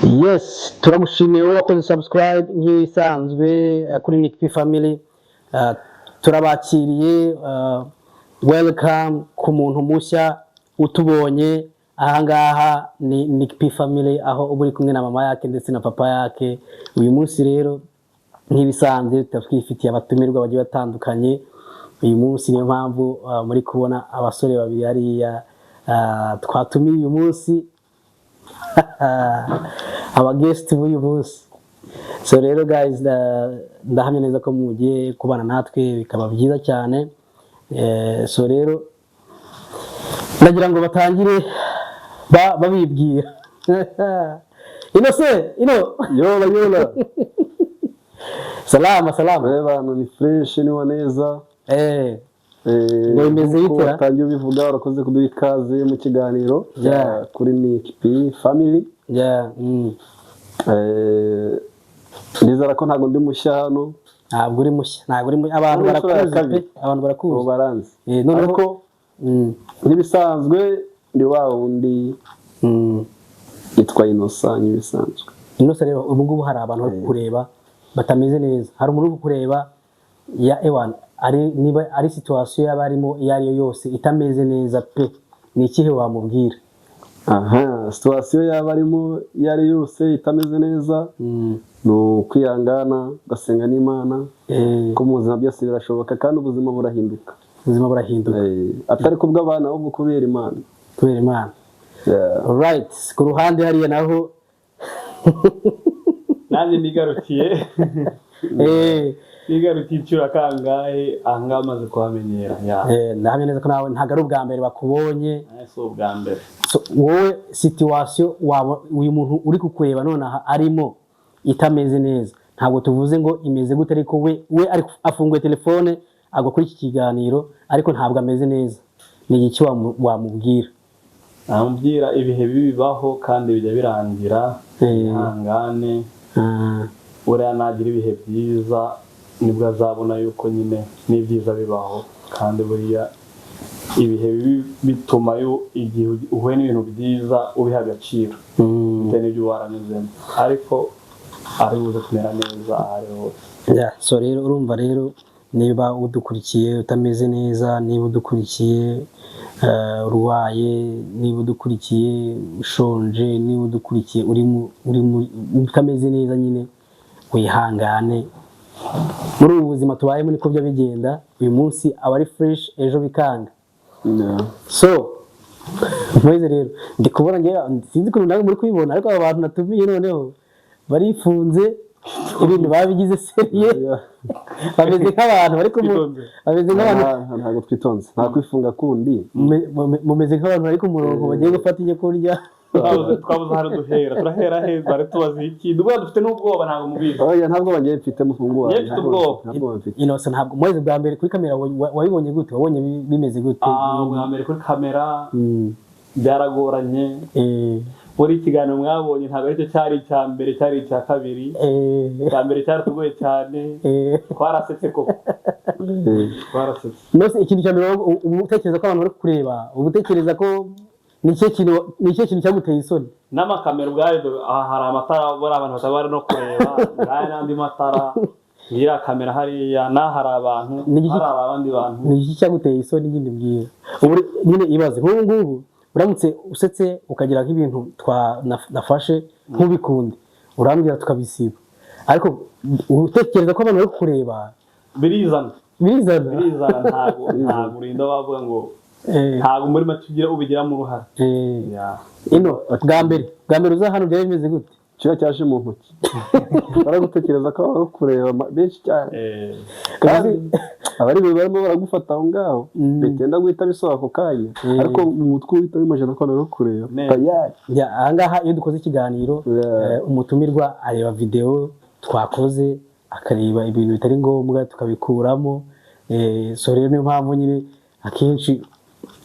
Yes, turamushimiye wakoze subscribe nk'isanzwe kuri Nick P Family. Turabakiriye welcome ku muntu mushya utubonye ahangaha ni Nick P Family, aho uba uri kumwe na mama yake ndetse na papa yake. Uyu munsi rero nk'ibisanzwe twifitiye abatumirwa bagiye batandukanye. Uyu munsi niyo mpamvu muri kubona abasore babiri hariya twatumiye uyu munsi aba guest b'uyu munsi. So rero guys, ndahamya neza ko mugiye kubana natwe bikaba byiza cyane. So rero ndagira ngo batangire babibwira. Ino yola salama abantu ni fresh ni waneza ngo imeze bitera tangiye bivuga warakoze kuduha ikaze mu kiganiro kuri Nick P Family. Nizera ko ntago ndi mushya hano. Ntabwo uri mushya, abantu barakuzi baranzi. Noneho ko n'ibisanzwe ndi wa wundi yitwa Innocent n'ibisanzwe. Innocent rero ubu ngubu hari abantu bari kureba batameze neza. Hari umuntu uri kureba ya ewan niba ari situation y'abarimo iyo ari yo yose itameze neza pe, ni ikihe wamubwira? Situation y'abarimo iyo ari yose itameze neza no kwihangana gasenga n'Imana ko mu buzima byose birashoboka kandi ubuzima burahinduka. Atari kubwa abana ahubwo kubera Imana. Alright, ku ruhande hariya naho nanjye ndigarukiye icyura kangahe ahangaha amaze kuhamenyera. Ndahamya neza ko nawe ntabwo ari ubwa mbere bakubonye. Si ubwa mbere. Wowe situation uyu muntu uri kukureba nonaha arimo itameze neza, ntabwo tuvuze ngo imeze gute, ariko we afunguye telefone agwa kuri iki kiganiro ariko ntabwo ameze neza. Ni iki wamubwira? Namubwira ibihe bibaho kandi bijya birangira. Ihangane, uriya nagira ibihe byiza nibwo azabona yuko nyine n'ibyiza bibaho, kandi buriya ibihe bituma igihe uhuye n'ibintu byiza ubiha agaciro bitewe n'ibyo waranyuzemo, ariko ari buze kumera neza ahari hose. So rero urumva rero, niba udukurikiye utameze neza, niba udukurikiye urwaye, niba udukurikiye ushonje, niba udukurikiye utameze neza, nyine wihangane. Muri ubu buzima tubayemo niko byo bigenda. Uyu munsi aba ari fresh, ejo bikanga. So mweze rero ndi kubona ngira sinzi ko nawe muri kubibona, ariko aba bantu natumiye noneho barifunze, ibintu babigize seriye. Bameze nk'abantu bari bameze nk'abantu ntabwo twitonze, nta kwifunga kundi. Mumeze nk'abantu bari ku murongo bagiye gufata icyo kurya. Twabuze hano turahera heza, bari tubazi iki dubwo dufite n'ubwoba. Ntabwo mubizi. Ntabwo bagiye mfite mufunguwa. Innocent, ntabwo mweze bwa mbere kuri kamera wabibonye gute? Wabonye bimeze gute? Bwa mbere kuri kamera byaragoranye. Muri ikiganiro mwabonye ntabwo aricyo cyari icya mbere, cyari icya kabiri. Icya mbere cyaratugoye cyane, twarasetse koko. Nose ikintu cya mbere utekereza ko abantu bari kureba, utekereza ko ni cyo kintu cyaguteye isoni? N'amakamera ubwayo hari amatara, bari abantu batabari no kureba, hari n'andi matara. Ngira kamera hariya hari abantu, hari abandi bantu. Ni iki cyaguteye isoni nyine mbwira? Ubu nyine ibaze nk'ubu ngubu uramutse usetse ukagira nk'ibintu nafashe ntubikunde, urambwira tukabisiba, ariko utekereza ko abantu bari kureba birizana. Ntabwo urinda bavuga ngo ntabwo muri make ubigira mu ruhare. Ino bwa mbere uza hano byari bimeze gute? Kiba cyaje mu ntoki. Baragutekereza ko bari kureba benshi cyane, kandi abari barimo baragufata aho ngaho bitenda guhita bisohoka ako kanya, ariko mu mutwe uhita wimajana ko bari kureba. Aha ngaha iyo dukoze ikiganiro, umutumirwa areba video twakoze, akareba ibintu bitari ngombwa tukabikuramo. So rero niyo mpamvu nyine akenshi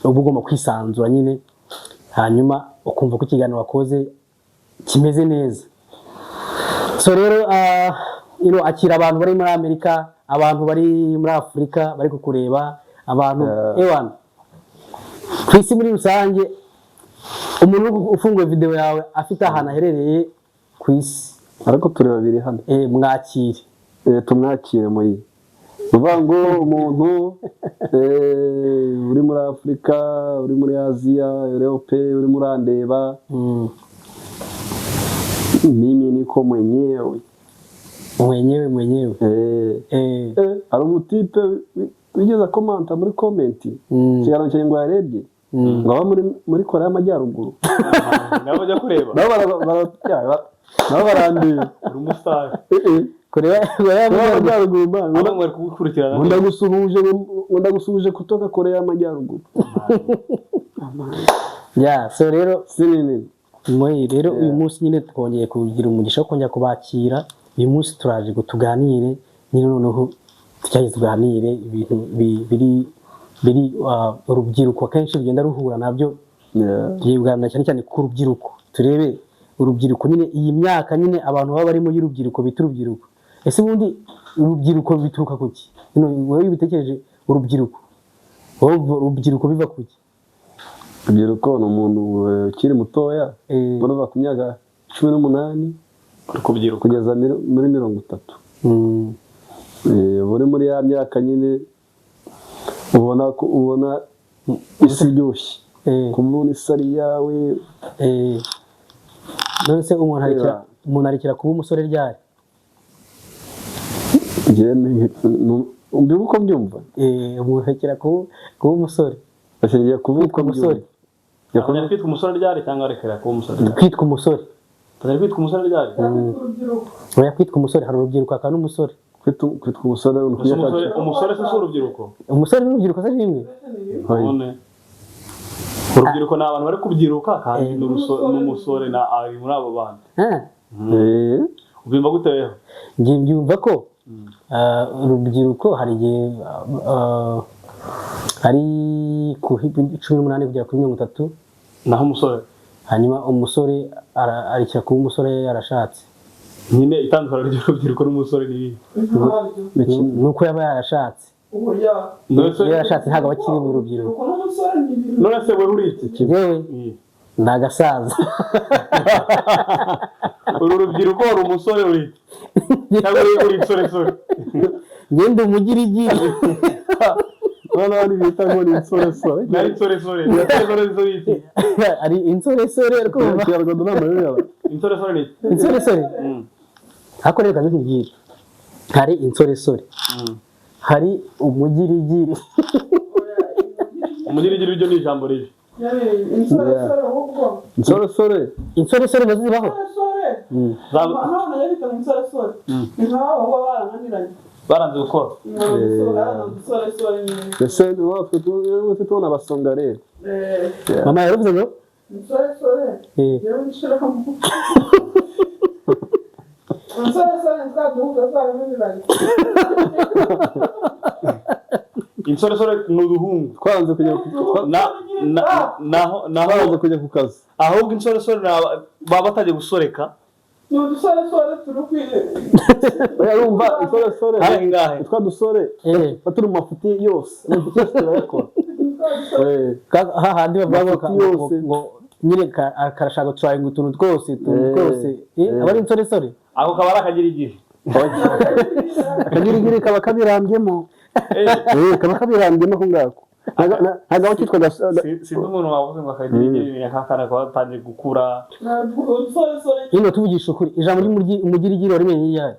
uba ugomba kwisanzura nyine, hanyuma ukumva ko ikiganiro wakoze kimeze neza. So rero akira abantu bari muri Amerika, abantu bari muri Afurika bari kukureba, abantu ewan kwisi muri rusange. Umuntu ufunguye video yawe afite ahantu aherereye ku isi, ariko turi babiri hano. mwakire. Tumwakire muri uvuga ngo umuntu uri muri Afurika, uri muri Aziya, Europe, uri muri Andeba, mimi niko mwenyewe. Hari umutipe wigeze komanta muri komenti kiganiro cyanjye ngo yarebye ngo aba muri Korea y'Amajyaruguru. nabo bajya kureba nabo barandeba uri umusitari Korea y'Amajyaruguru nabo mwari kugukurikirana ndagusuhuje kutoka Korea y'Amajyaruguru. So rero sinini rero uyu munsi nyine twongeye kugira umugisha wo kongera kubakira. Uyu munsi turaje ngo tuganire nyine, noneho tuganire ibintu biri urubyiruko akenshi rugenda ruhura nabyo. Tugiye kuganira cyane cyane ku rubyiruko, turebe urubyiruko nyine, iyi myaka nyine abantu baba barimo y'urubyiruko bita urubyiruko. Ese ubundi urubyiruko bituruka kuki? Wowe ubitekereje, urubyiruko biva kuki? Urubyiruko ni umuntu ukiri mutoya, uva ku myaka 18 kugeza muri 30. Uri muri ya myaka nyine ubona isi iryoshye, kumubona isari yawe. None se umuntu arekera kuba umusore ryari? Mbibuka uko mbyumva. Umuntu arekera kuba umusore. Ashingiye kuvuka umusore. Yakongera kwitwa umusore ryari cyangwa arekera kuba umusore? Kwitwa umusore. Kwitwa umusore ryari? Oya, kwitwa umusore, hari urubyiruko akaba n'umusore. Kwitwa umusore umusore se urubyiruko? Umusore n'urubyiruko se rimwe? Urubyiruko ni abantu bari kubyiruka kandi n'umusore ari muri abo bantu. Ubyumva gute rero? Njye mbyumva ko urubyiruko hari igihe ari ku 18 kugera kuri 30, naho umusore, hanyuma umusore arekera kuba umusore yarashatse. Nyine itandukaniro ry'urubyiruko n'umusore ni nuko yaba yarashatse. Yarashatse ntabwo bakiri mu rubyiruko. None se wewe uri iki? Yewe ndagasaza. Uru rubyiruko uri umusore uri cyangwa uri insore? Ngende umugirigiri. Bana ari bita ngo ni insore. Nari insore. Ari insore ariko Kinyarwanda n'amayobera. Insore ni insore. Hako reka nkubwire. Hari insore. Hari umugirigiri. Umugirigiri byo ni ijambo ribi. Insore nazo zibaho. Baranze gukora. Ese niwe tubona abasonga rero. Mama yaravuze ngo insore. Yewe nshiraka mu. Insore ni uduhungu twanze kujya naho kujya ku kazi. Ahubwo insore baba batagiye gusoreka. Ni udusore turukwire. Urumva insore ingahe twa dusore baturi mu mafuti yose turayakora. Hahandi bavuga ngo nyine karashaka trying utuntu twose abari insore ako kaba akagirigiri kaba kabirambyemo kaba kabirambyemo ko ngako ntago kitwa si umuntu wavuze ngo akagirigiri yakakana ko atangiye gukura. Ino tuvugisha ukuri ijambo ry'umugirigiri warimenye yaye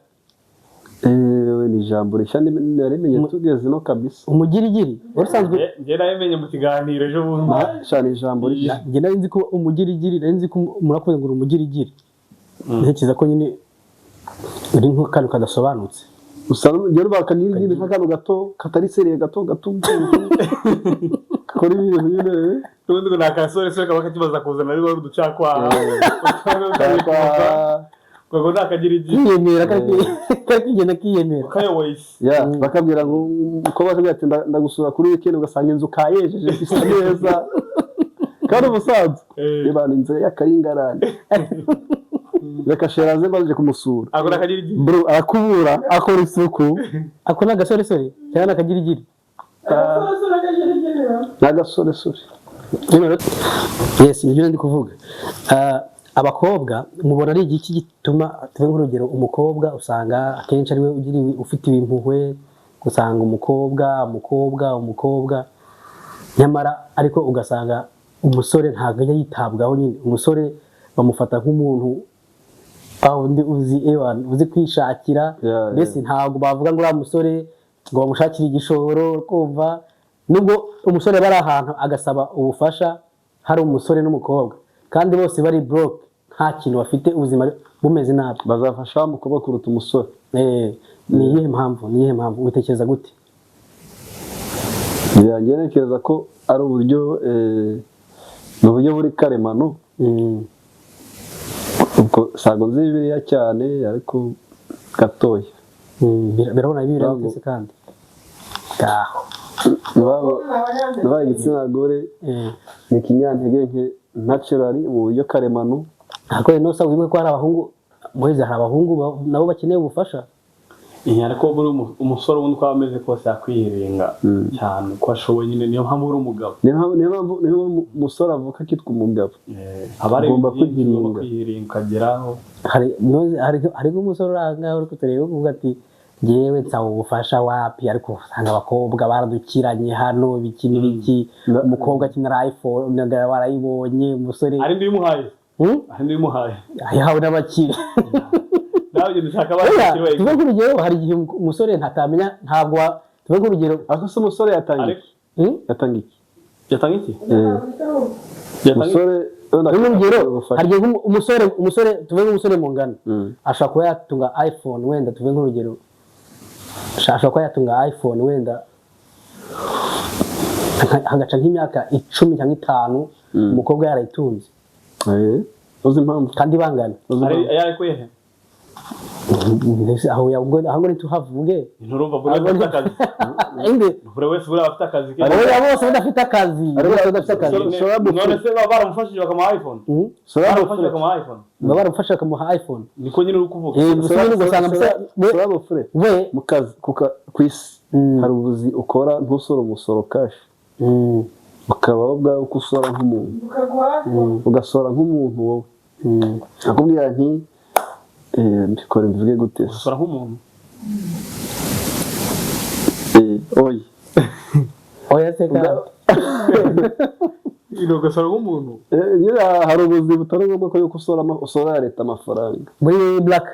ni ijambo rishya narimenye tugeze no kabisa. Umugirigiri urusanzwe nge namenye mu kiganiro ejo bundi cyane ijambo rishya. Nge nari nzi ko umugirigiri nari nzi ko murakoze ngo umugirigiri ntekereza ko nyine uri nk'akantu kadasobanutse. Usanga ngero bakagirigiri nk'akantu gato katari seriye gato kora ibintu nyine ubundi ngo nakasore kaba kakibaza kuzana ari bari ducakwa ngo nakagirigiri kiyemera kakigenda kiyemera kayoboyisi bakabwira ngo ko bakabwira ati ndagusura kuri weekend ugasanga inzu kayejeje isa neza kandi umusaza ibana inzu y'akaringarane Rekasheraze baje kumusura. Akora akagirigiri. Bro akubura akora isuku. Akona agasoresore cyane akagirigiri. N'agasoresore. Yes, nibyo ndi kuvuga. abakobwa mubona ari igiki gituma tuve nk'urugero umukobwa usanga akenshi ariwe ufite ibimpuhwe, usanga umukobwa nyamara ariko ugasanga umusore ntabwo ajya yitabwaho nyine. Umusore bamufata nk'umuntu uzi kwishakira, mbese ntabwo bavuga ngo uriya musore ngo bamushakire igishoro, kumva nubwo umusore bari ahantu agasaba ubufasha hari umusore n'umukobwa kandi bose bari broke, nta kintu bafite, ubuzima bumeze nabi, bazafasha umukobwa kuruta umusore. Ni iyihe mpamvu witekereza gute? Ngerekeza ko ari uburyo ni uburyo buri karemano, ubwo ntabwo nzi Bibiliya cyane ariko gatoya birabona Bibiliya ndetse kandi niba igitsina gore ni ikinyantege nke naturally mu buryo karemano. ariko rero nusa wibuke ko hari abahungu muheze, hari abahungu nabo bakeneye ubufasha. Ariko buri umusore ubundi uko ameze kose yakwiringa cyane ko ashoboye nyine, niyo mpamvu uri umugabo, niyo umusore avuka akitwa umugabo, agomba kwiringa ukageraho. Hari nk'umusore uranga uri kutureba uvuga ati ngewe nsaba ubufasha wapi, ariko usanga abakobwa baradukiranye hano biki n'ibiki, umukobwa akinira iPhone barayibonye, umusore ari ndimuhaye yahawe n'abakire. Tuve nk'urugero hari igihe umusore ntatamenya, ntabwo tuve nk'urugero ariko se umusore yatanga iki umusore hari igihe umusore tuve nk'umusore mu ngano ashobora kuba yatunga iPhone, wenda tuve nk'urugero ashobora kuba yatunga iPhone wenda hagaca nk'imyaka 10 cyangwa 5 umukobwa yarayitunze, uzi impamvu kandi bangana yarikuye aho ngo ntituhavuge, nturumva buri wese afite akazi, buri wese afite akazi ke, bose badafite akazi, none se baramufashije bakamuha iPhone, baramufashije bakamuha iPhone, niko nyine uri kuvuga. We mu kazi ku isi hari ubuzi ukora ntusora umusoro cash, ukaba ubwawe uko usora nk'umuntu, ugasora nk'umuntu wowe, akubwira nti mbikora mvuge gute, usora nk'umuntu oya seka ugasora nk'umuntu. Hari ubuzi butari ngombwa ko yuko usora leta amafaranga muri black.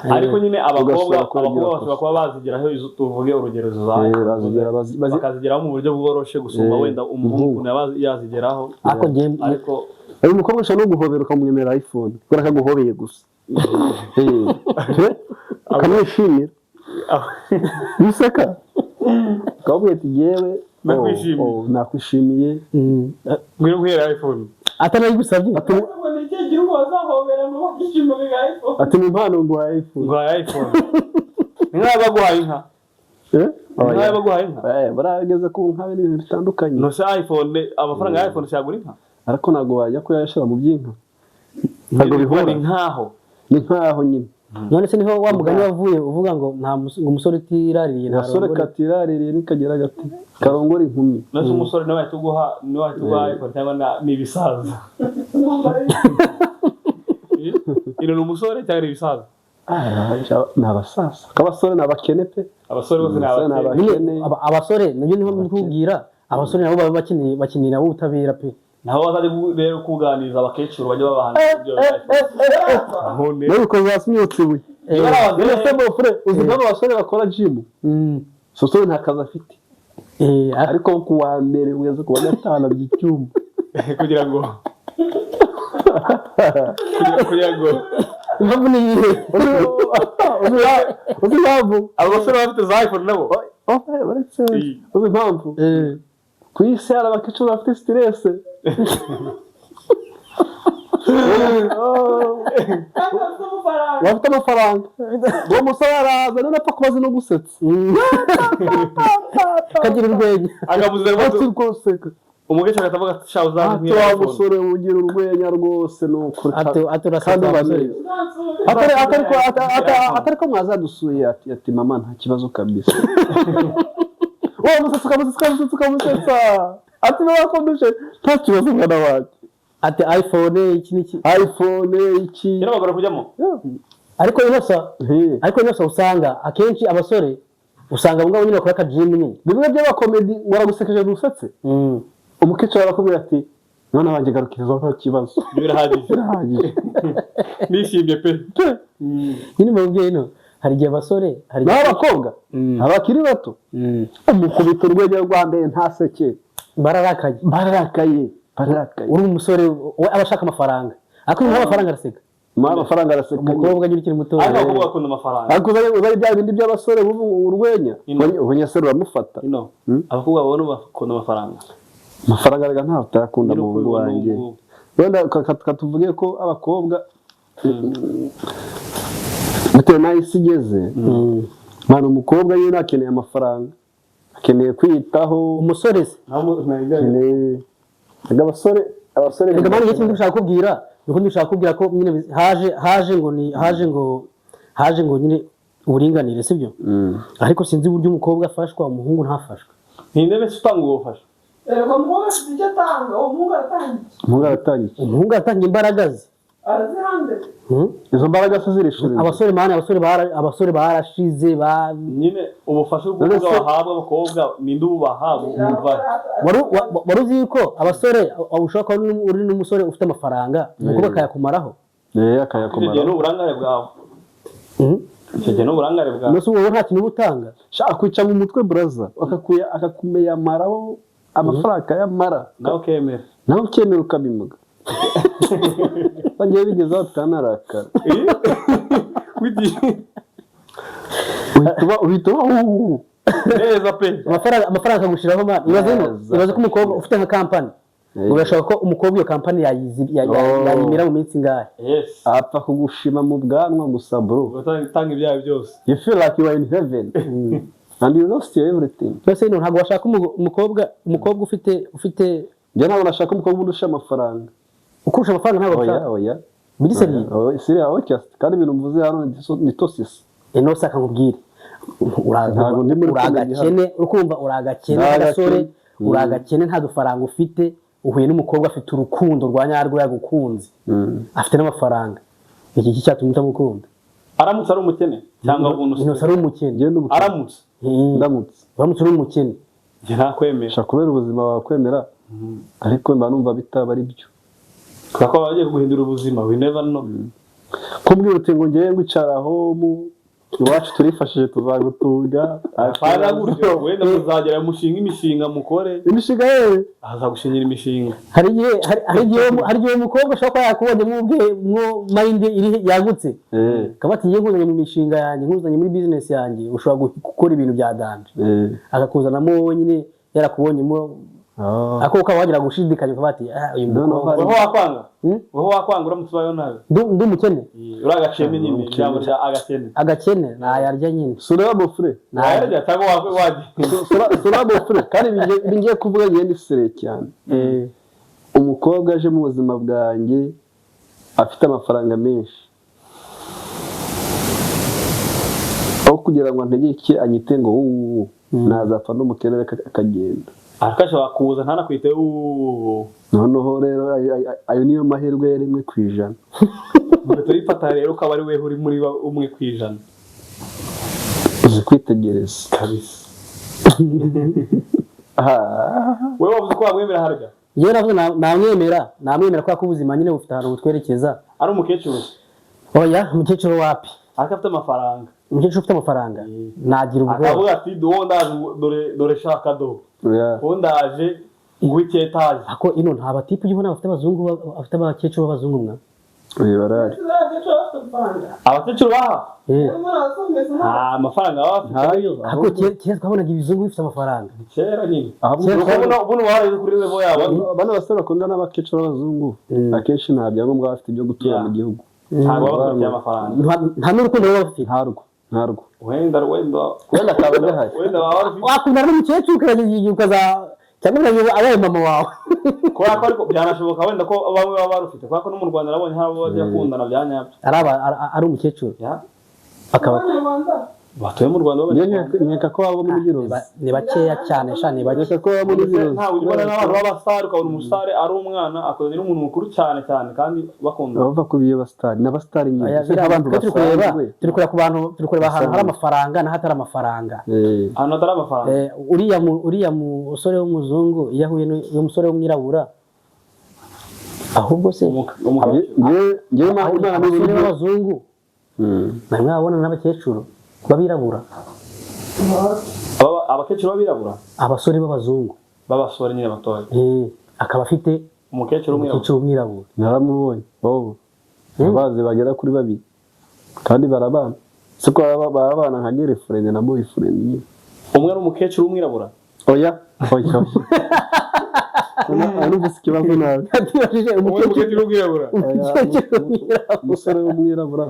Ariko nyine abakobwa bashobora kuba bazigeraho, tuvuge urugero bakazigeraho mu buryo bworoshye gusumba wenda umuhungu yazigeraho. Ariko uyu mukobwa ushobora no guhobera ukamwemera iPhone kubera ko aguhobeye gusa, ukamwishimira biseka ukabwira ati yewe nakwishimiye ngwino guhera iPhone atanayigusabye, ati ni impano nguhaye iPhone nk'aba guhaye inka barageze ku nka n'ibintu bitandukanye. No se iPhone amafaranga ya iPhone cyagura inka, ariko ntabwo wajya kuyashira mu by'inka, ntabwo bihura ni nkaho nyine. None se niho wa mugani wavuye uvuga ngo nta umusore utiraririye, nta umusore katiraririye nikagera gati karongora inkumi. Nose umusore nawe tuguha iPhone cyangwa nibisaza ino umusore cyangwa ibisaza n'abasasa, kabasore n'abakene pe, abasore bose n'abakene. Abasore niyo niho nkubwira, abasore nabo baba bakinira ubutabera pe, naho bazajya rero kuganiriza abakecuru bajya babahana ibyo nuko zasmutse we uzi n'abasore bakora gym, sosore nta kazi afite, ariko ku wa mbere ugeze ku wa gatanu by'icyuma kugira ngo impamvu ni iyihe? uzi impamvu abasore bafite za iPhone nabo uzi impamvu ku isi hari abakecuru bafite stress, bafite amafaranga, uwo musore araza none apfa kubaza no gusetsa kagira urwenya agabuze rwose, umugece agatavuga ati shaho zaje wa musore ugira urwenya rwose nuko kandi bazere atariko mwazadusuye ati mama nta kibazo kabisa uwo musatsi ukamusetsa ati nawe akomeshe nta kibazo mwana wanjye, ati iPhone iki niki iPhone iki kera bagora kujyamo ariko inosa usanga akenshi abasore usanga bumwe nyine bakora gym nyine bimwe by'abakomedi waragusekeje rusetse umukecuru arakubwira ati none wanjye garukiriza nta kibazo birahagije nishimye pe nyine mubwiye no hari igihe abasore hari n'abakobwa abakiri bato umukubita urwenya rwambaye ntaseke bararakaye uri umusore abashaka amafaranga ariko nyuma y'amafaranga araseka amafaranga araseka umukobwa nyine ukiri muto ariko abakobwa bakunda amafaranga ariko uzari bya bindi by'abasore urwenya ubunyesero uramufata abakobwa babona bakunda amafaranga rega ntaho utayakunda mu ngo wanjye wenda katuvuge ko abakobwa bitewe n'aho isi igeze mpano umukobwa yari akeneye amafaranga akeneye kwiyitaho umusore se abasore reka mpano igihe dushaka kubwira nuko dushaka kubwira ko nyine haje ngo nyine uburinganire sibyo ariko sinzi uburyo umukobwa afashwa umuhungu ntafashwe ntindebe se utanga ubufasha umukobwa afite icyo atanga umuhungu aratanga imbaraga ze arazihanze izo mbaraga se zirishuri abasore barashize nyine ubufasha bw'umukobwa bahabwa abakobwa ninde ububahabwa wari uzi ko abasore ushobora kuba uri n'umusore ufite amafaranga umukobwa akayakumaraho akayakumaraho n'uburangare bwawe mbese wowe nta kintu uba utanga shaka kwica mu mutwe buraza akakumeyamaraho amafaranga akayamara nawe ukemera ukabimuga bagiye bigezaho tutanarakara uhita neza pe amafaranga akagushiraho ibaze ko umukobwa ufite nka kampani urashaka ko umukobwa iyo kampani yayimira mu minsi ingahe apfa kugushima mu bwanwa gusa bro utanga ibyawe byose you feel like you are in heaven and you lost everything mbese ntabwo washaka umukobwa ufite njye ntabwo nashaka umukobwa udusha amafaranga ukurusha amafaranga ntabwo ushaka oya muri seriye kandi ibintu mvuze hano ni tosisi enosa akakubwira uragakene ukumva uragakene agasore uragakene nta dufaranga ufite uhuye n'umukobwa afite urukundo rwa nyarwo yagukunze afite n'amafaranga iki cyatuma utamukunda aramutse ari umukene cyangwa enosa ari umukene aramutse uri umukene ntakwemesha kubera ubuzima wakwemera ariko mba numva bitaba ari byo kubera ko bagiye guhindura ubuzima we never know kumbwira uti ngo ngiye ngwicaraho iwacu turifashije tuzagutunga afana gutyo wenda muzagera mushinga imishinga mukore imishinga yewe azagushingira imishinga hari igihe umukobwa ashobora kuba yakubonye mwo mind iri yagutse kabati ngiye nkuzanye mu mishinga yanjye nkuzanye muri business yanjye ushobora gukora ibintu bya danje akakuzanamo nyine yarakubonyemo ako ukaba wagira gushidikanya kabati uyu mukobwa wowe wakwanga uramutse ubayeho nabi ndi umukene uragakene nyine ijambo rya agakene nayarya nyine sureba bofure nayarya cyangwa wagiye sureba bofure kandi bingiye kuvuga ngiye ni sere cyane umukobwa aje mu buzima bwanjye afite amafaranga menshi aho kugira ngo antegeke anyite ngo nazapfa n'umukene akagenda akashobora kuza ntanakwite noneho rero ayo niyo mahirwe ya 1%. turifata rero ukaba ari wewe uri muri 1%. uzi kwitegereza kabisa wewe wavuze ko wamwemera harya yewe navuze namwemera kwa kubuzima nyine bufite ahantu butwerekeza ari umukecuru oya umukecuru wapi akafite amafaranga umukecuru ufite amafaranga nagira ubwo akavuga ati dore shaka do ndaje ngwiketaje ako ino nta batipe ubona bafite abazungu bafite abakecuru b'abazungu mwa barari abakecuru baha amafaranga bafite ako kera twabonaga ibizungu bifite amafaranga kera nyine ubuno waraje kuri level yabo bana basore bakunda n'abakecuru b'abazungu akenshi nta byangombwa bafite byo gutura mu gihugu ntabwo bafite amafaranga nta n'urukundo baba bafite ntarwo wenda akaba gahari wakunda n'umukecuru ukaza cyangwa abaye mama wawe kubera ko ariko byanashoboka wenda ko bamwe baba barufite kubera ko no mu Rwanda nabonye hari abo bajya kundana byanyabyo ari umukecuru akaba batuye mu Rwanda nkeka ko waba muri Girozi ni bakeya cyane sha ni bake nkeka ko waba muri Girozi ntabwo ubona n'abantu b'abasitari ukabona umusitari ari umwana akozwe n'umuntu mukuru cyane kandi bakunda bava ku biyo basitari n'abasitari nyine nk'abantu basanzwe turi kureba ahantu hari amafaranga n'ahatari amafaranga ahantu hatari amafaranga uriya musore w'umuzungu iyo ahuye n'umusore w'umwirabura ahubwo se ngewe imana abasore b'abazungu nari mwabona n'abakecuru b'abirabura abakecuru b'abirabura abasore b'abazungu b'abasore nyine batoya akaba afite umukecuru w'umwirabura naramubonye bobo abazi bagera kuri 2 kandi barabana siko barabana nka girlfriend na boyfriend nyine umwe ari umukecuru w'umwirabura oya Ano ikibazo nawe umukecuru w'umwirabura umusore w'umwirabura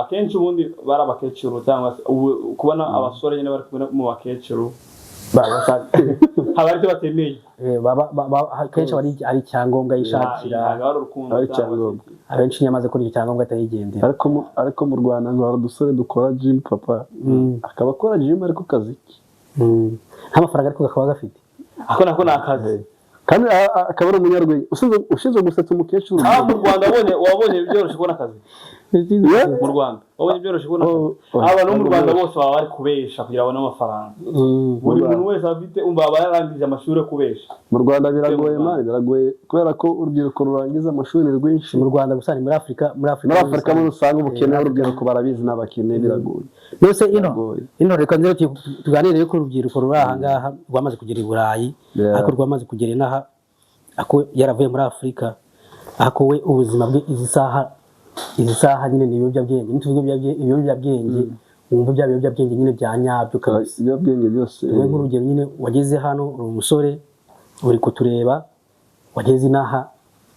akenshi ubundi bari abakecuru cyangwa se kubona abasore nyine bari kumwe mu bakecuru haba aricyo batemeye akenshi ari icyangombwa yishakira ari icyangombwa abenshi nyamaze kuri icyo cyangombwa atayigendera ariko mu Rwanda ngo hari udusore dukora gym papa akaba akora gym ariko kazi nta mafaranga ariko kakaba gafite ako nako ni akazi kandi akaba ari umunyarwenya ushinzwe gusetsa umukecuru mu Rwanda wabonye byoroshye kubona akazi mu Rwanda wabonye byoroshye kubona akazi abantu mu Rwanda bose baba bari kubesha kugira babone amafaranga buri muntu wese afite aba yarangije amashuri yo kubesha mu Rwanda biragoye mari biragoye kubera ko urubyiruko rurangiza amashuri rwinshi mu Rwanda gusa ni muri Afrika muri usanga ubukene urubyiruko barabizi n'abakene biragoye nose ino reka nzero tuganire ko urubyiruko ruri aha ngaha rwamaze kugera i Burayi ariko rwamaze kugera inaha ako yaravuye muri Afrika ako we ubuzima bwe izi saha nyine ni ibiyobyabwenge n'ituvuga ibiyobyabwenge wumva bya biyobyabwenge nyine bya nyabyo kabisa ibiyobyabwenge byose we nk'urugero nyine wageze hano uri umusore uri kutureba wageze inaha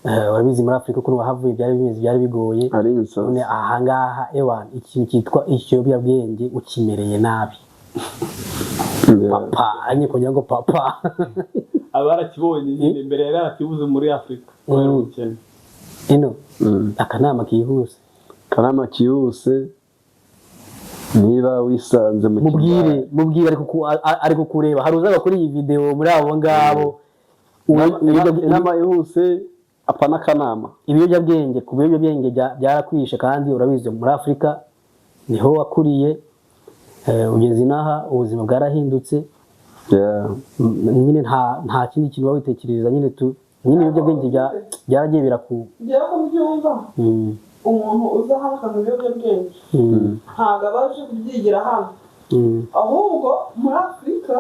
urabizi muri Afrika ukuntu wahavuye byari bigoye none aha ngaha ewan ikintu cyitwa ikiyobyabwenge ukimereye nabi papa anye kugira ngo papa abarakibonye nyine imbere yari yarakibuze muri Afrika ubukene ino akanama kihuse niba wisanze mu mubwire ariko kureba hari uzaga kuri iyi video muri abo ngabo inama ihuse apana kanama ibiyobyabwenge ku biyobyabwenge byarakwishe kandi urabizi muri Afrika niho wakuriye ugeze inaha ubuzima bwarahindutse nyine nta kindi kintu wabitekereza nyine ibiyobyabwenge byaragiye biraku ngira ko mbyumva umuntu uza hano akaza ibiyobyabwenge ntabwo abaje kubyigira hano ahubwo muri Afrika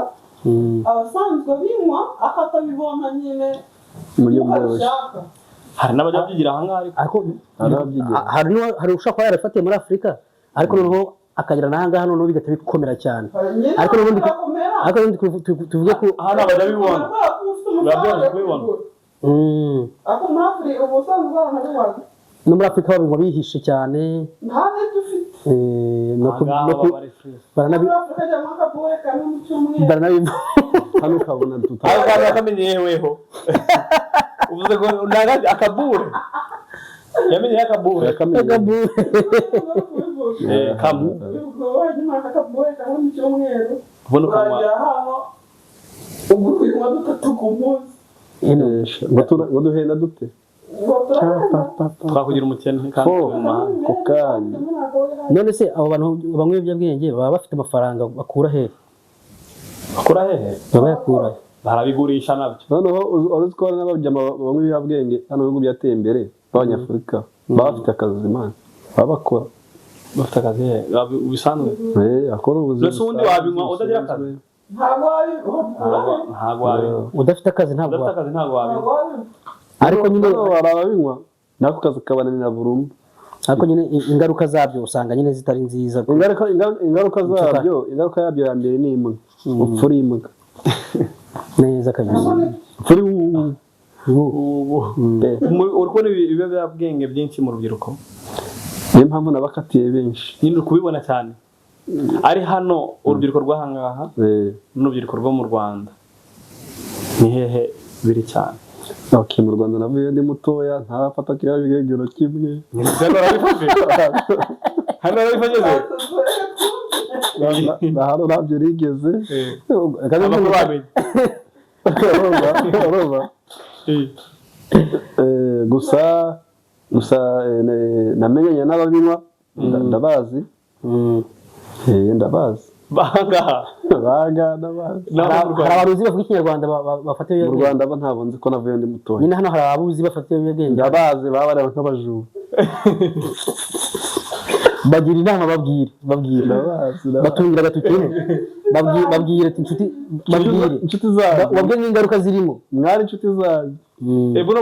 abasanzwe binywa akatabibona nyine uko abishaka hari n'abajya babyigira aha ngaha ariko hari ushaka kuba yarafatiye muri Afrika ariko noneho akagera n'aha ngaha noneho bigahita bikomera cyane ariko n'ubundi tuvuge ko hano abajya birabyoroshye kubibona ako muri Afrika ubusanzwe baranabibaga no muri Afrika babinywa bihishe cyane nta n'ibyo ufite hano ukabona tutari akamenyeweho uvuze ko nagaje akabure yamenye akabure kabure kamu ubona hano ugukwirwa dutatu ku munsi ngo duhenda dute twakugira umukene kandi ku kanya none se abo bantu bamwe ibiyobyabwenge baba bafite amafaranga bakura hehe baba yakura barabigurisha nabyo noneho uzi ko n'abajyama bamwe ibiyobyabwenge hano mu bihugu byateye imbere b'abanyafurika baba bafite akazi imana baba bakora bafite akazi bisanzwe akora ubuzima mbese ubundi wabinywa utagira akazi ntabwo wabinywa udafite akazi ntabwo wabinywa ariko nyine barabinywa nako kazi kabananira burundu ariko nyine ingaruka zabyo usanga nyine zitari nziza ingaruka yabyo ya mbere ni imwe upfura imbwa neza kabisa upfura uri kubona ibiyobyabwenge byinshi mu rubyiruko niyo mpamvu nabakatiye benshi nyine uri kubibona cyane ari hano urubyiruko rw'ahangaha n'urubyiruko rwo mu Rwanda ni hehe biri cyane mu Rwanda navuye ndi mutoya ntarafata kiriya bigegero kimwe hano arabifashije na hano ntabyo rigeze amakuru bamenye urumva gusa namenyanye n'ababinywa ndabazi ndabazi banga ndabazi hari abaruzi bavuga ikinyarwanda bafata mu ibiyobyabwenge Rwanda bo ntabwo nzi ko navuye ndi mutoya nyine hano hari ababuzi bafata ibiyobyabwenge ndabazi baba bareba nk'abajura bagira inama babwire ndabazi batungira agatoki babwire ati inshuti zanyu wabwe n'ingaruka zirimo mwari inshuti zanyu buno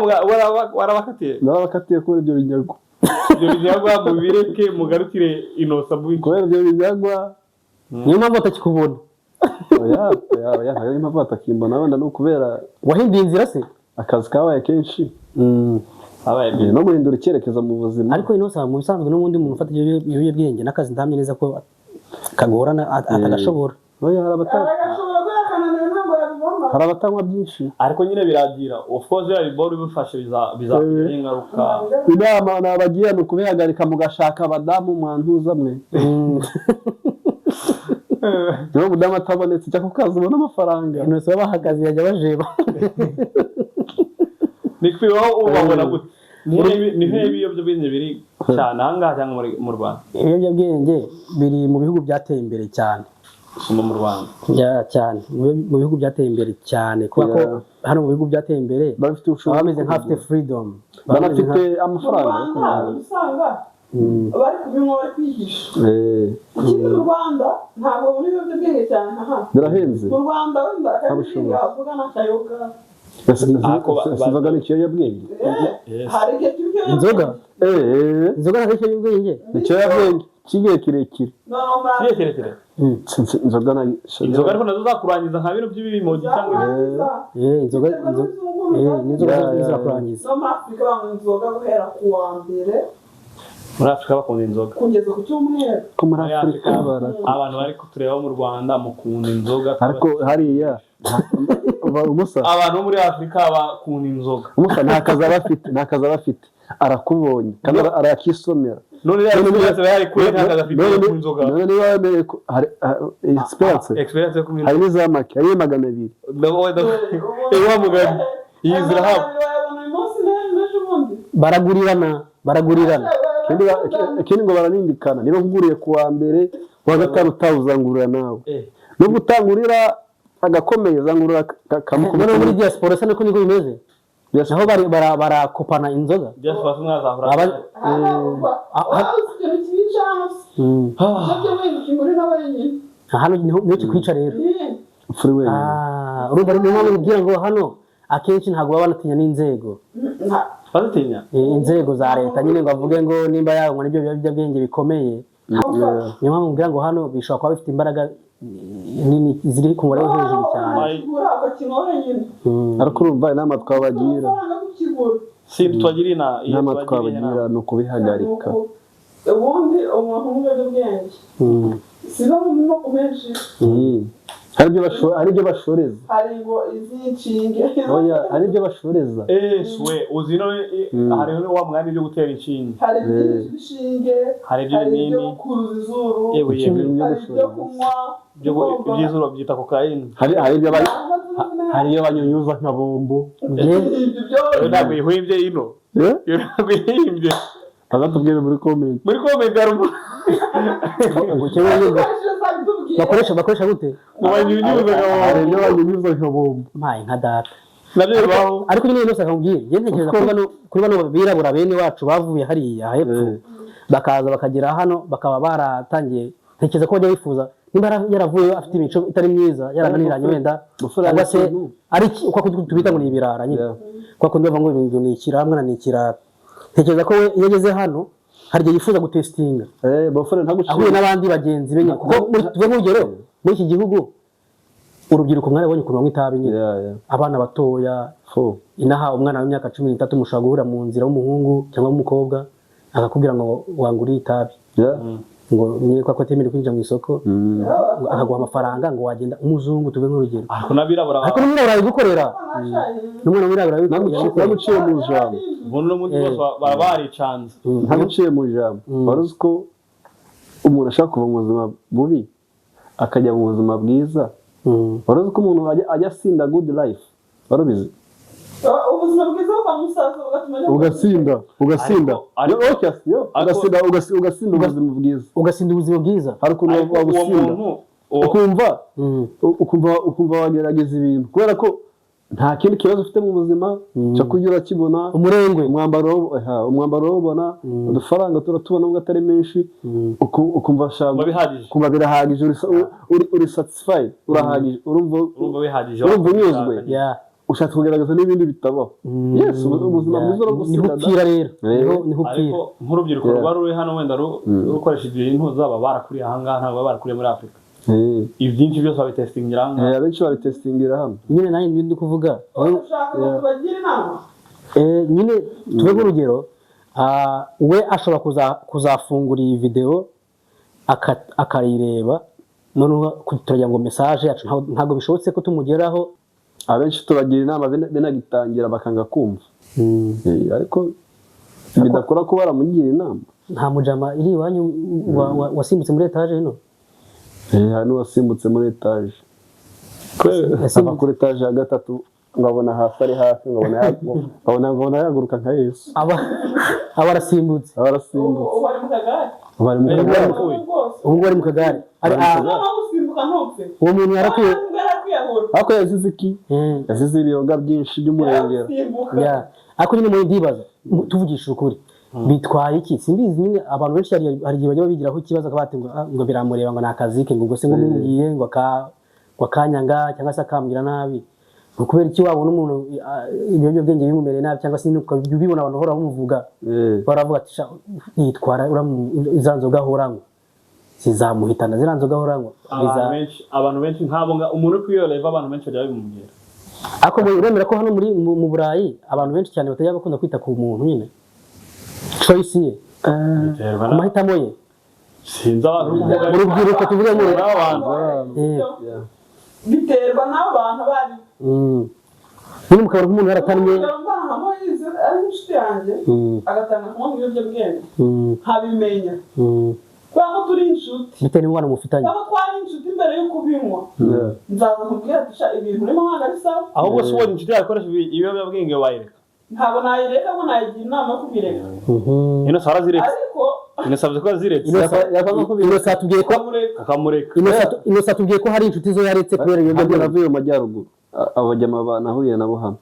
warabakatiye narabakatiye kubera ibyo binyagwa ibyo binyagwa mubireke mugarukire inosa bwinshi kubera ibyo binyagwa niyo mpamvu batakikubona oya ntabwo ari impamvu batakimbona wenda ni ukubera wahinduye inzira se akazi kabaye kenshi habaye no guhindura icyerekezo mu buzima ariko inosa mu bisanzwe n'ubundi muntu ufata ibiyobyabwenge n'akazi ndamye neza ko kagorana atagashobora oya agashobora kuba yakananiwe ntabwo yabibona hari abatanywa byinshi ariko nyine biragira of course ya biboro bifashe bizagira ingaruka inama nabagiye ni ukubihagarika mugashaka abadamu mwantuza mwe niba umudamu atabonetse cyangwa ukaza ubona amafaranga inosa bahagaze yajya bajeba nikwibaho ubabona gute ni he ibiyobyabwenge biri cyane ahangaha cyangwa mu Rwanda ibiyobyabwenge biri mu bihugu byateye imbere cyane mu Rwanda cyane mu bihugu byateye imbere cyane kubera ko hano mu bihugu byateye imbere bafite baba bameze nk'abafite freedom banafite mu amafaranga Rwanda usanga bari kubinywa bari kwihisha ikindi mu Rwanda ntabwo muri ibiyobyabwenge cyane nka hano birahenze mu Rwanda wenda akabihinga avuga n'akayoga sivaga ni ikiyobyabwenge hari igihe cy'ibyo inzoga ntabwo ikiyobyabwenge ni ikiyobyabwenge cy'igihe kirekire kirekire inzoga ariko nazo zakurangiza nka bino by'ibimogi cyangwa inzoga zirakurangiza no muri Afurika banywa inzoga guhera ku wa mbere muri Afurika bakunda inzoga kugeza ku cyumweru ko muri Afurika abantu bari kutureba mu Rwanda mukunda inzoga ariko hariya abantu bo muri Afurika bakunda inzoga umusa nta kazi aba afite arakubonye kandi arakisomera none rero twese bari kure nta kazi afite ku inzoga none niba yemeye hari experience hari n'izamake hari 200 ewa mugani yizira hapo baragurirana ikindi ngo baranindikana niba nkuguriye ku wa mbere wa gatanu utawuzangurira nawe no gutangurira agakomeye zangurura kamukubona muri diaspora se niko bimeze naho barakopana inzoga diaspora mwazahura hano niho kikwica rero ufuri wenyine urumva niyo mpamvu ubwira ngo hano akenshi ntabwo baba banatinya n'inzego bazitinya inzego za leta nyine ngo bavuge ngo nimba yanywa n'ibyo biyobyabwenge bikomeye niyo mpamvu ubwira ngo hano bishobora kuba bifite imbaraga nini ziri ku mubare wo hejuru cyane ariko urumva inama twabagira si twagira inama twabagira ni ukubihagarika ubundi umuntu w'umuyobyabwenge siba mu moko menshi hari ibyo bashoreza hari ngo izinshinge hari ibyo bashoreza we uzi no hari wa mwanya byo gutera inshinge hari iby'ishinge hari ibyo kuruza izuru yewe hari ibyo kunywa iby'izuru byita cocaine hari iyo banyunyuza nka bombo ntabwo yihimbye ino ntabwo yihimbye bazatubwire muri comment garumo bakoresha gute hari ibyo banyunyuza nka bombo mpaye nka data nabyo ariko nyine yose akamubwira ntekereza kuri bano birabura bene wacu bavuye hariya hepfo bakaza bakagera hano bakaba baratangiye ntekereza ko bajya bifuza nimba yaravuyeyo afite imico itari myiza yarananiranye wenda cyangwa se ari uko tubita ngo ni ibirara nyine kwa kundi bavuga ngo ni ikiramwa ni ikirara ntekereza ko we iyo ageze hano hari igihe yifuza gutestinga ahuye n'abandi bagenzi be kuko tuve nk'urugero muri iki gihugu urubyiruko mwarabonye ukuntu banywa itabi nyine abana batoya inaha umwana w'imyaka 13 mushobora guhura mu nzira w'umuhungu cyangwa w'umukobwa akakubwira ngo wanguriye itabi ngo niye kwa atemere kwinjira mu isoko akaguha amafaranga ngo wagenda umuzungu tuve nk'urugero ariko nabirabura ariko n'umwirabura yigukorera n'umwana w'umwirabura namuciye mu jambo bono mu bose baricanze ntamuciye mu jambo waruzi ko umuntu ashaka kuva mu buzima bubi akajya mu buzima bwiza. Wari uzi ko umuntu ajya asinda good life? Wari ubizi? ubuzima bwiza bukamusaza ugasinda ugasinda ubuzima bwiza ugasinda ubuzima bwiza. Hari ukuntu wabusinda ukumva wagerageza ibintu kubera ko nta kindi kibazo ufite mu buzima cyo kurya urakibona, umurengwe, umwambaro wabona, udufaranga turatubona nubwo atari menshi, ukumva birahagije, uri satisfied, urahagije, urumva unyuzwe, ushatse kugaragaza n'ibindi bitabaho. Yes, ubuzima bwiza uragusinda nihupfira rero, nihupfira. Ariko nk'urubyiruko rwari ruri hano wenda rukoresha ibintu zaba barakuriye ahangaha ntabwo barakuriye muri Afurika. Ibyinshi byose babitestingira hano. Abenshi babitestingira hano. Nyine nanjye ndi kuvuga. Tubagira inama. Nyine tuve nk'urugero, we ashobora kuzafungura iyi video akarayireba, noneho turagira ngo message yacu ntabwo bishobotse ko tumugeraho. Abenshi tubagira inama benagitangira bakanga kumva. Ariko bidakora ko baramugira inama. Nta mujama iri iwanyu wasimbutse muri etage hino? Hano wasimbutse muri etage. Ava kuri etage ya gatatu ngabona hasi ari hafi, ngabona yaguruka nka Yesu. Abarasimbutse. Ubu bari mu kagare. Ubu bari mu kagare. Uwo muntu yarakwiye. Ako yazize iki? Yazize ibiyoga byinshi by'umurengera. Ako nyine muri ndibaza tuvugisha ukuri. Bitwaye iki? Simbizi nyine abantu benshi hari igihe bajya babigiraho ikibazo akabati ngo biramureba ngo nakazike ngo se ngo mubwiye ngo akanyanga cyangwa se akambwira nabi. Kubera iki wabona umuntu ibyo bwenge bimumereye nabi cyangwa se bibona abantu hora bamuvuga. Baravuga ati yitwara izanzo gahorangwa. Sizamuhitana ziranzo gahorangwa. Abantu benshi nkabo umuntu kwiyoleva abantu benshi bajya bimubwira. Ako uremera ko hano mu Burayi abantu benshi cyane batajya bakunda kwita ku muntu nyine. Choice ye. Amahitamo ye. Sinzi abantu urubyiruko tuvuge ngo biterwa n'abantu bari. Nyine mukabura umuntu yaratanye. Ari inshuti yanjye agatanga mu biyobyabwenge. Habimenya. Kwa turi inshuti. Bitewe n'umwana mufitanye. Kwa twari inshuti mbere yo kubinywa. Nzaza kubwira ati ibintu urimo hanga ari sawa. Ahubwo se ubonye inshuti yakoresha ibiyobyabwenge wayireka. Ntabwo nayireka ngo nayigira inama yo kubireka. Ino sara ziretse. Ariko inasabye ko ziretse. Ino satubwiye ko akamureka. Ino satubwiye ko hari inshuti zo yaretse kubera ibiyobyabwenge. Navuye mu majyaruguru. Abajyama banahuye nabo hano.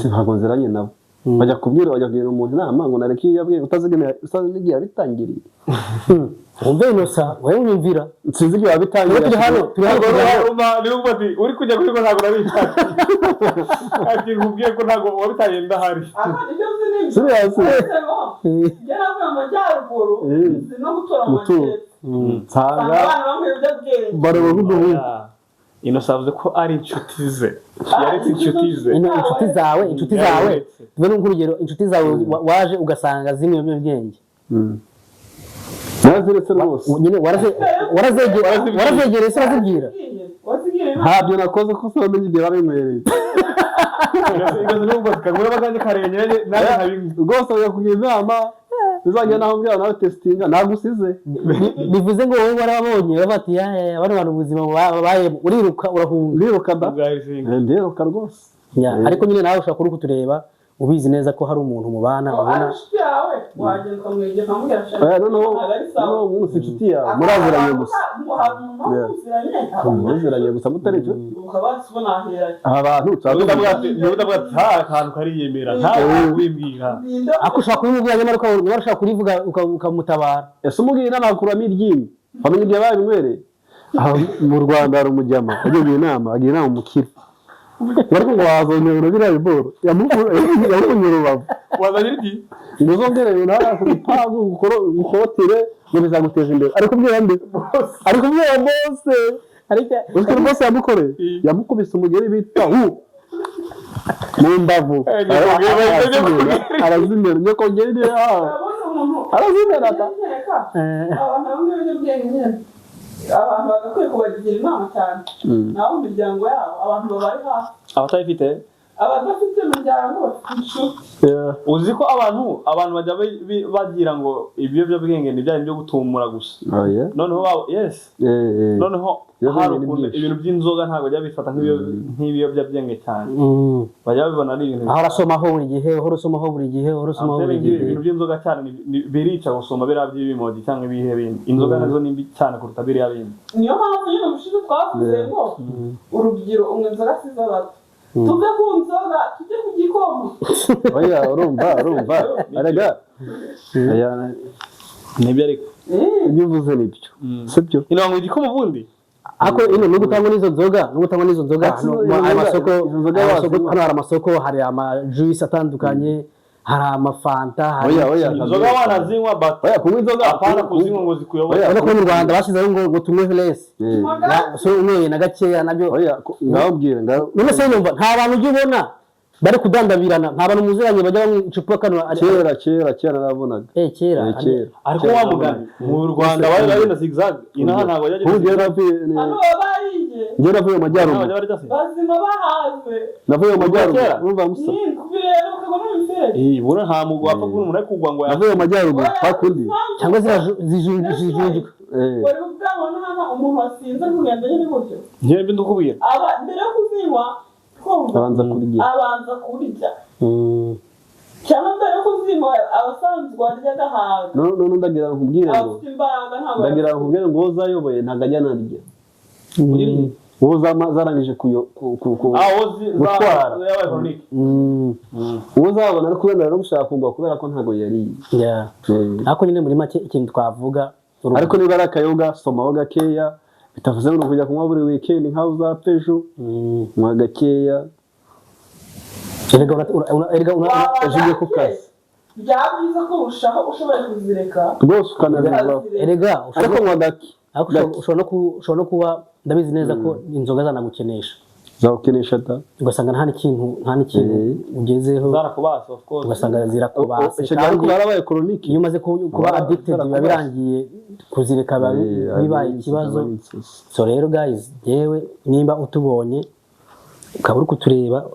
Ntabwo nziranye nabo. Bajya kubwira umuntu inama ngo nareke ibiyobyabwenge utazigiye abitangiriye. Umve Inosa wewe unyumvira sinzi ibyo abitangiriye. Turi hano niba uri kujya kuri ko ntabwo nabitanga. Ati nkubwiye ko ntabwo wabitangiye ndahari. Serious. Yaravuye mu majyaruguru no gutora mu majyepfo. Nsanga bareba nk'ubuhungu. Inosa avuze ko ari inshuti ze. Yaretse inshuti ze. Inshuti zawe tuve nk'urugero inshuti zawe waje ugasanga zimwe mu byenge. Naziretse rwose. Nyine warazegereye se urazibwira. Ntabyo nakoze ko se wamenye igihe babimwereye. Igaze n'ubwo kagura baganje karenye naje ntabingi. Rwose yakugira inama bizanye naho mbya nawe testinga nagusize. Bivuze ngo wowe warabonye bati bari abantu ubuzima babaye uriruka urahunga. Ndiruka da. Ndiruka rwose. Ariko nyine nawe ushaka kuri kutureba ubizi neza ko hari umuntu mubana ubona wagenda ukamwegera ukamubwira no umunsi inshuti yawe muraziranye gusa muziranye gusa mutari cyo abantu ndavuga akantu kariyemera ntawe wimbwira ako ushaka kubimubwira nyamara ushaka kurivuga ukamutabara. Ese umubwira inama akuramo iryinyo bamenye igihe babimwereye. Mu Rwanda hari umujyama agiye inama agira inama umukire bariko ngo wazongera biriya biboro yamukunye urubavu wazanye iki ngozongera ibintu harafu ipagu gukotire ngo bizaguteza imbere ariko bwira bose ariko bose yamukubise umugeri bita mu mbavu arazimera nyoko ngeri arazimera ata abantu bagakwiye kubagira inama cyane naho imiryango yabo abantu babari hafi abatayifite abadafite imiryango bafite inshuti. uzi ko abantu bajya bagira ngo ibiyobyabwenge ni bya byo gutumura gusa. Noneho noneho hari ukuntu ibintu by'inzoga ntabwo bajya bifata nk'ibiyobyabwenge cyane. Bajya babibona ari ibintu aho urasomaho buri gihe ibintu by'inzoga cyane birica gusoma biriya by'ibimogi cyangwa ibihe bindi. Inzoga nazo ni mbi cyane kuruta biriya bindi. Niyo mpamvu nyine ubushize twavuze ngo urubyiruko umwe inzoga si iz'abato, tuve ku nzoga tujye ku gikoma. urumva arega nibyo ariko ibyo uvuze nibyo sibyo ino ngo igikoma ubundi ako ino no gutangwa n'izo nzoga amasoko hano hari amasoko hari amajuice atandukanye hari amafanta hari inzoga wanazinywa bata kunywa inzoga apana kuzinywa ngo zikuyoboye. Urabona ko mu Rwanda bashyizeho ngo tunywe less so umwe na gakeya nabyo ngabwira none se numva nta bantu ujya ubona bari kudandabirana, nta bantu muziranye bajya bamwicupa kano kera nabonaga kera ariko wamugana mu Rwanda bari na zigzag inaha ntabwo njye navuye mu majyaruguru bazima bahaze navuye mu majyaruguru urumva musa bura nta mugwa apfa kuri umuntu kugwa ngo navuye mu majyaruguru hakundi cyangwa zijunjika wari ubwabona hano umuntu wasinze kugenda nyine gutyo njye ndukubwira mbere yo kuzinywa abanza kurya cyangwa mbere yo kuzinywa abasanzwe barya agahaga none ndagira nkubwire ngo abafite imbaraga ntabwo ngo uzayoboye ntabwo ajya narya uwo zarangije gutwara uwo uzabona ari kubera no gushaka kugwa kubera ko ntabwo yariye ariko nyine muri make ikintu twavuga ariko niba ari akayoga somaho gakeya bitavuze ngo kujya kunywa buri weekend nkaho uzapfa ejo nywa gakeya ujuye ku kazi byaba byiza ko urushaho ushoboye kuzireka rwose ukanazireka ariko nywa gake ushobora no kuba ndabizi neza ko inzoga zanagukenesha ugasanga nta n'ikintu ugezeho ugasanga zirakubase kandi iyo umaze kuba addicted biba birangiye kuzireka bibaye ikibazo. So rero guys yewe nimba utubonye ukaba uri kutureba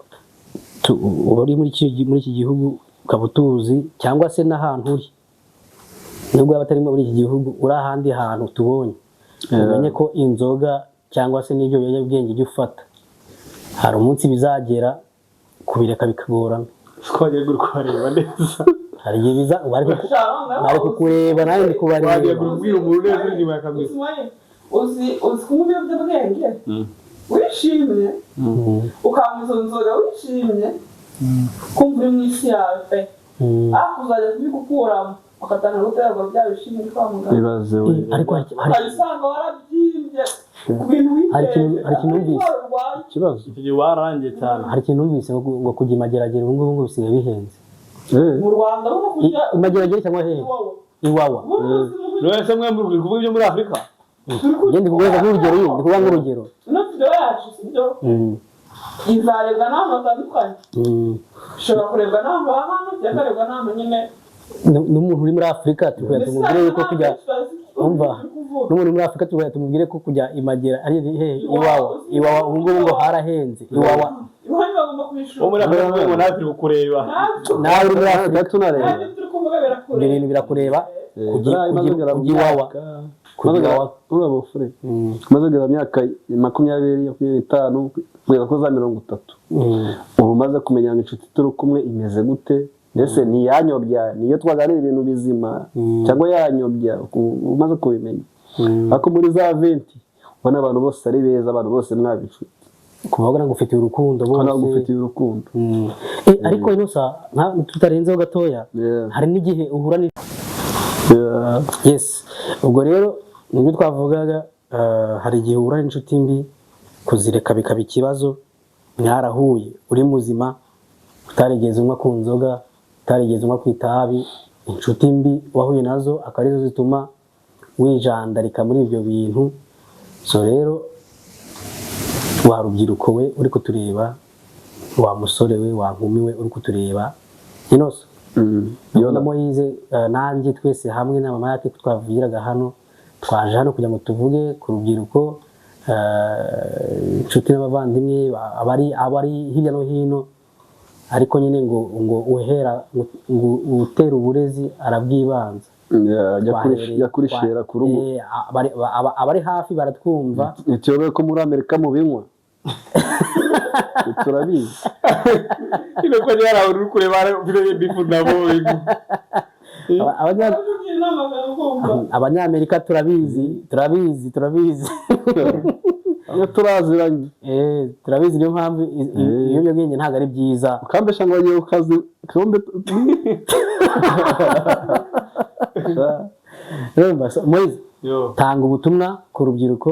uri muri iki gihugu ukaba utuzi cyangwa se n'ahantu uri nubwo yaba atari muri iki gihugu uri ahandi hantu tubonye umenye ko inzoga cyangwa se n'ibyo biyobyabwenge ujya ufata hari umunsi bizagera kubireka bikagorana. Twagiye kureba neza hari igihe bari kukureba nawe ndi kubareba kubwira umuntu neza inyuma yakamisa uzi kunywa ibiyobyabwenge wishimye ukamuza inzoga wishimye kumva uri mu isi yawe pe ariko uzajya kubigukuramo ugatanga guterwa bya bishimye kwa muganga ariko usanga warabyimbye ku bintu witeze hari ikintu numvise ikibazo igihe warangiye cyane hari ikintu numvise ngo kujya imageragere ubu ngubu bisigaye bihenze mu Rwanda no kujya imageragere cyangwa hehe iwawa rwese mwe muri kuvuga ibyo muri Afrika ndi kuvuga nk'urugero no video yacu sibyo izarebwa n'abantu batandukanye ushobora kurebwa n'abantu ba hano cyangwa kurebwa n'abantu nyine n'umuntu uri muri Afrika tumubwire yuko kujya umva n'umuntu muri Afrika tumubwire ko kujya imagera ari iwawa ubu ngubu ngo harahenze iwawa muri Afrika ngo natwe kukureba nawe uri muri Afrika tunareba ibintu birakureba kujya iwawa urabufure maze gera myaka 20-25 kugeza ko za 30 ubu maze kumenya inshuti turi kumwe imeze gute ndetse ni yanyobya niyo twaganira ibintu bizima cyangwa yanyobya umaze kubimenya ariko muri za 20 ubona abantu bose ari beza abantu bose mwabicu kuvuga ngo ufite urukundo bose ariko ino sa tutarenzeho gatoya hari n'igihe uhura ni yes ubwo rero nibyo twavugaga hari igihe uhura n'inshuti mbi kuzireka bikaba ikibazo mwarahuye uri muzima utarigeze unywa ku nzoga utarigeze unywa ku itabi inshuti mbi wahuye nazo akaba arizo zituma wijandarika muri ibyo bintu. So rero wa rubyiruko we uri kutureba wa musore we wa nkumi we uri kutureba inoso yona Moise nanjye twese hamwe na mama yake twavugiraga hano twaje hano kugira ngo tuvuge ku rubyiruko inshuti n'abavandimwe abari hirya no hino ariko nyine ngo uhera ngo utera uburezi arabwibanza ajya kurishera ku rugo abari hafi baratwumva ntityobe ko muri Amerika mu binywa turabizi ko yari uri kureba bifu nabo abanyamerika turabizi iyo turaziranye turabizi niyo mpamvu ibiyobyabwenge ntabwo ari byiza ukambesha ngo wagiye ku kazi kombe Moise tanga ubutumwa ku rubyiruko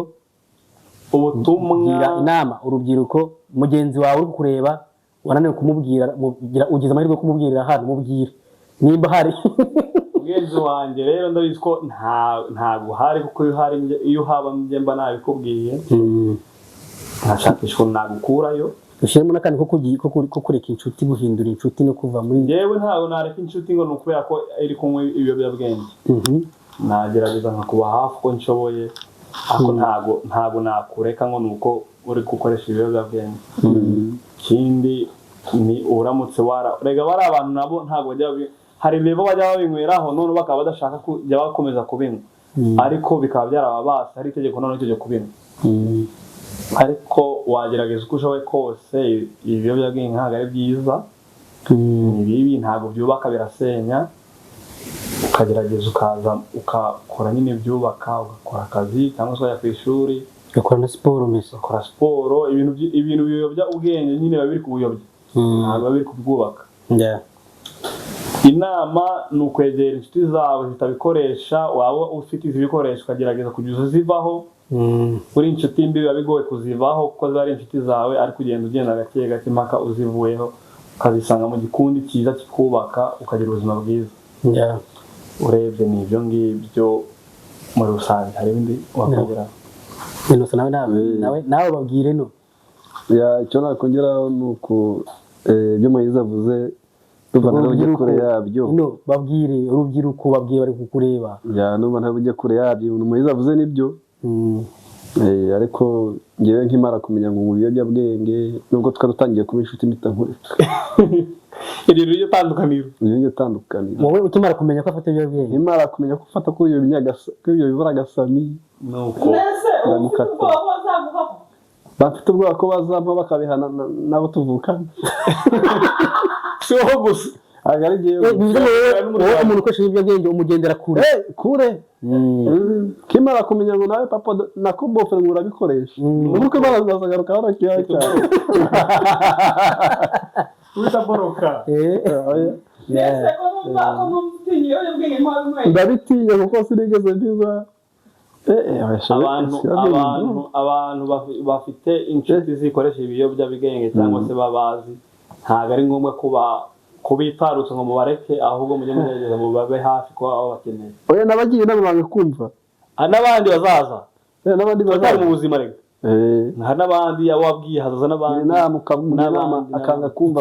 gira inama urubyiruko mugenzi wawe uri kureba wananiwe kumubwira ugize amahirwe yo kumubwirira hano mubwire nimba hari mugenzi wanjye rero ndabizi ko ntabwo hari kuko iyo haba mba nabikubwiye nkashakisha ukuntu nagukurayo ushyiremo n'akandi ko kureka inshuti guhindura inshuti no kuva muri yewe ntabwo nareka inshuti ngo ni ukubera ko iri kunywa ibiyobyabwenge nagerageza nkakuba hafi uko nshoboye ariko ntabwo nakureka ngo ni uko uri gukoresha ibiyobyabwenge ikindi ni uramutse rega bari abantu nabo ntabwo hari ibibo bajya babinyweraho none bakaba badashaka kujya bakomeza kubinywa ariko bikaba byarababasa hari itegeko none itegeko kubinywa ariko wagerageza uko ushoboye kose ibiyobyabwenge ntabwo ari byiza ni bibi ntabwo byubaka birasenya ukagerageza ukaza ukakora nyine byubaka ugakora akazi cyangwa se ukajya ku ishuri ugakora na siporo mbese ugakora siporo ibintu biyobya ubwenge nyine biba biri kubuyobya ntabwo biba biri kubwubaka inama ni ukwegera inshuti zawe zitabikoresha waba ufite izi bikoresho ukagerageza kujya uzivaho uri inshuti mbi biba bigoye kuzivaho kuko ziba ari inshuti zawe ariko ugenda gake gake mpaka uzivuyeho ukazisanga mu gikundi cyiza kikubaka ukagira ubuzima bwiza urebye ni ibyo ngibyo muri rusange hari ibindi wakongeraho nawe babwire no icyo nakongeraho ni uko ibyo Moise avuze tuvana n'ujye kure yabyo babwire urubyiruko babwiye bari kukureba n'ubu ntabwo ujye kure yabyo Moise avuze nibyo ariko ngewe nkimara kumenya ngo mu biyobyabwenge nubwo twari dutangiye kuba inshuti mpita nkureka iri ryo tandukaniro wowe ukimara kumenya ko afata ibiyobyabwenge nkimara kumenya ko ufata ko ibyo bibura agasami bafite ubwoba ko bazampa bakabihana nabo tuvukana si wowe gusa umuntu ukoresha ibiyobyabwenge umugendera kure kimara kumenya ngo nawe papa nako bofere ngo urabikoresha nuko barazagaruka hano cyane utaboroka ndabitinya kuko sinigeze mbiba abantu bafite inshuti zikoresha ibiyobyabwenge cyangwa se babazi ntabwo ari ngombwa kubitarutsa ngo mubareke ahubwo mujye mugerageza ngo babe hafi kuba aho bakeneye oya nabagiye inama bange kumva n'abandi bazaza n'abandi bazaza mu buzima rega hari n'abandi abo wabwiye hazaza n'abandi inama akanga kumva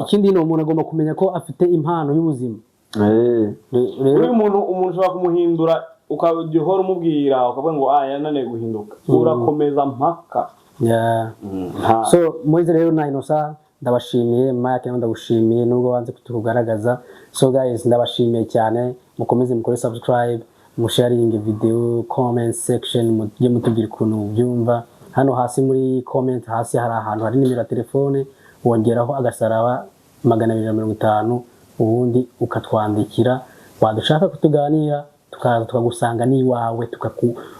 ikindi umuntu agomba kumenya ko afite impano y'ubuzima rero umuntu ushobora kumuhindura ukajya uhora umubwira ukavuga ngo yananiwe guhinduka urakomeza mpaka so Moise rero na Innocent ndabashimiye Mike nawe ndagushimiye nubwo wanze kutugaragaza so guys ndabashimiye cyane mukomeze mukore subscribe musharinge video comment section mujye mutubwira ukuntu byumva hano hasi muri comment hasi hari ahantu hari nimero ya telefone wongeraho agasaraba 250 ubundi ukatwandikira wadushaka kutuganira tukaza tukagusanga ni wawe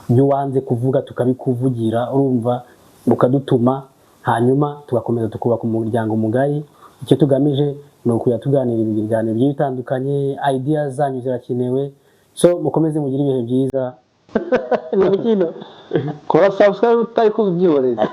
byo wanze kuvuga tukabikuvugira urumva ukadutuma hanyuma tugakomeza tukubaka umuryango mugari icyo tugamije ni ukuyatuganira ibiganiro bigiye bitandukanye ideas zanyu zirakenewe so mukomeze mugire ibihe byiza kora subscribe utari kubyihoreza